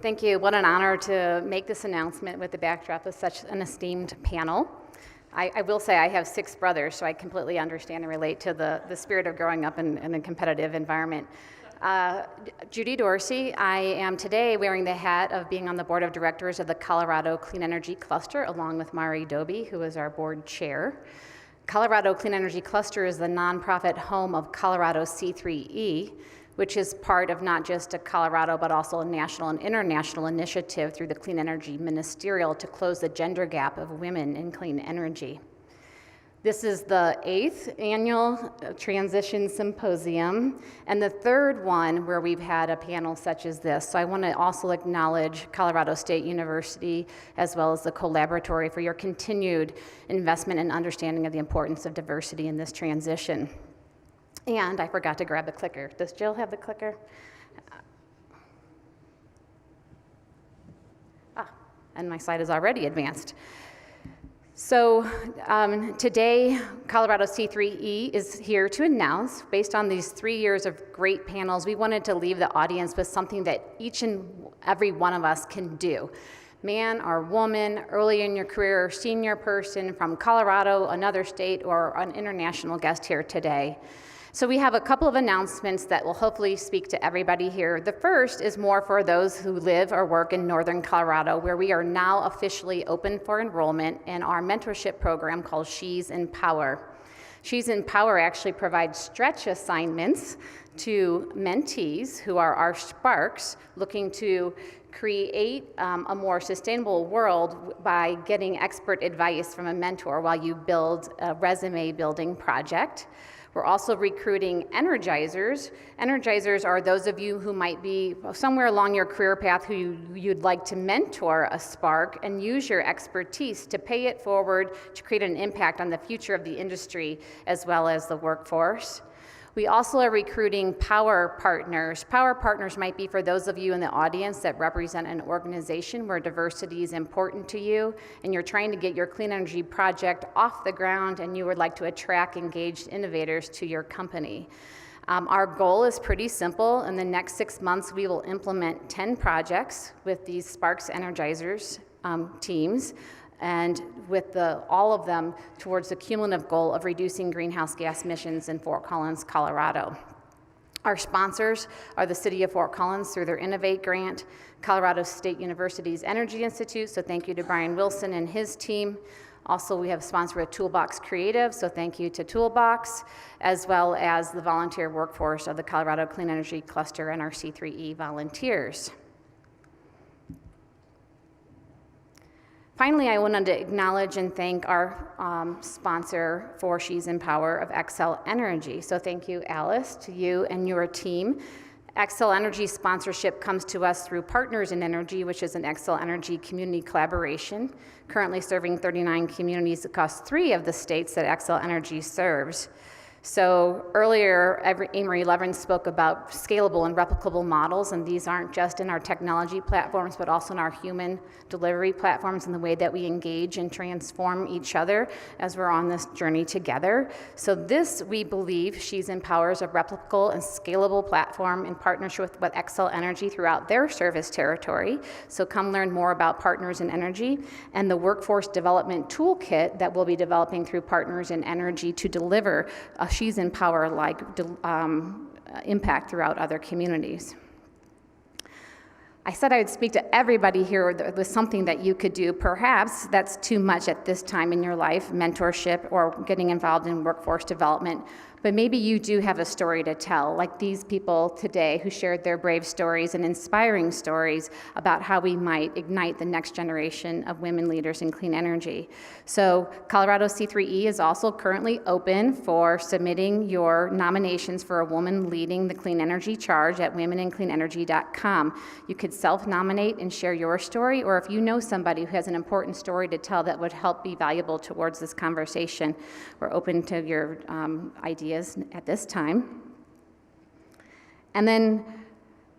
Thank you. What an honor to make this announcement with the backdrop of such an esteemed panel. I will say I have 6 brothers, so I completely understand and relate to the spirit of growing up in a competitive environment. Judy Dorsey, I am today wearing the hat of being on the board of directors of the Colorado Clean Energy Cluster, along with Mari Doby, who is our board chair. Colorado Clean Energy Cluster is the nonprofit home of Colorado C3E, which is part of not just a Colorado, but also a national and international initiative through the Clean Energy Ministerial to close the gender gap of women in clean energy. This is the 8th annual Transition Symposium, and the 3rd one where we've had a panel such as this. So I want to also acknowledge Colorado State University, as well as the Collaboratory, for your continued investment and understanding of the importance of diversity in this transition. And I forgot to grab the clicker. Does Jill have the clicker? And my slide is already advanced. So today, Colorado C3E is here to announce, based on these 3 years of great panels, we wanted to leave the audience with something that each and every one of us can do. Man or woman, early in your career, senior person from Colorado, another state, or an international guest here today. So we have a couple of announcements that will hopefully speak to everybody here. The first is more for those who live or work in northern Colorado, where we are now officially open for enrollment in our mentorship program called She's in Power. She's in Power actually provides stretch assignments to mentees who are our sparks looking to create a more sustainable world by getting expert advice from a mentor while you build a resume building project. We're also recruiting energizers. Energizers are those of you who might be somewhere along your career path who you'd like to mentor a spark and use your expertise to pay it forward to create an impact on the future of the industry as well as the workforce. We also are recruiting power partners. Power partners might be for those of you in the audience that represent an organization where diversity is important to you and you're trying to get your clean energy project off the ground and you would like to attract engaged innovators to your company. Our goal is pretty simple. In the next 6 months, we will implement 10 projects with these Sparks Energizers teams, and with all of them towards the cumulative goal of reducing greenhouse gas emissions in Fort Collins, Colorado. Our sponsors are the City of Fort Collins through their Innovate grant, Colorado State University's Energy Institute, so thank you to Brian Wilson and his team. Also, we have sponsored with Toolbox Creative, so thank you to Toolbox, as well as the volunteer workforce of the Colorado Clean Energy Cluster and our C3E volunteers. Finally, I wanted to acknowledge and thank our sponsor for She's in Power of Xcel Energy. So thank you, Alice, to you and your team. Xcel Energy sponsorship comes to us through Partners in Energy, which is an Xcel Energy community collaboration, currently serving 39 communities across 3 of the states that Xcel Energy serves. So earlier, Amory Levin spoke about scalable and replicable models, and these aren't just in our technology platforms, but also in our human delivery platforms and the way that we engage and transform each other as we're on this journey together. So this, we believe, She's in Power is a replicable and scalable platform in partnership with Xcel Energy throughout their service territory. So come learn more about Partners in Energy and the workforce development toolkit that we'll be developing through Partners in Energy to deliver a She's in Power-like impact throughout other communities. I said I would speak to everybody here with something that you could do. Perhaps that's too much at this time in your life, mentorship or getting involved in workforce development. But maybe you do have a story to tell, like these people today who shared their brave stories and inspiring stories about how we might ignite the next generation of women leaders in clean energy. So Colorado C3E is also currently open for submitting your nominations for a woman leading the clean energy charge at womenincleanenergy.com. You could self-nominate and share your story, or if you know somebody who has an important story to tell that would help be valuable towards this conversation, we're open to your ideas at this time. And then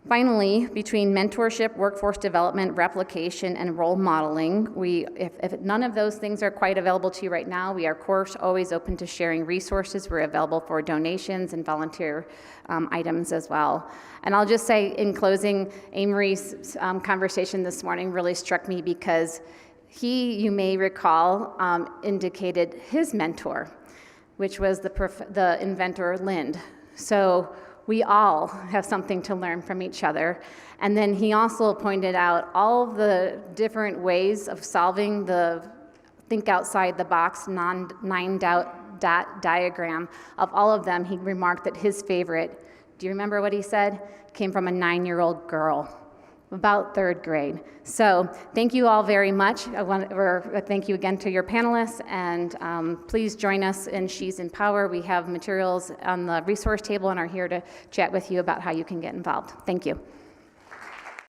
Finally, between mentorship, workforce development, replication, and role modeling, if none of those things are quite available to you right now, we are, of course, always open to sharing resources. We're available for donations and volunteer items as well. And I'll just say in closing, Amory's conversation this morning really struck me because he, you may recall, indicated his mentor, which was the inventor Lind. So we all have something to learn from each other. And then he also pointed out all the different ways of solving the think outside the box, nine-dot diagram. Of all of them, he remarked that his favorite, do you remember what he said? Came from a 9-year-old girl, about 3rd grade. So thank you all very much. Thank you again to your panelists, and please join us in She's in Power. We have materials on the resource table and are here to chat with you about how you can get involved. Thank you.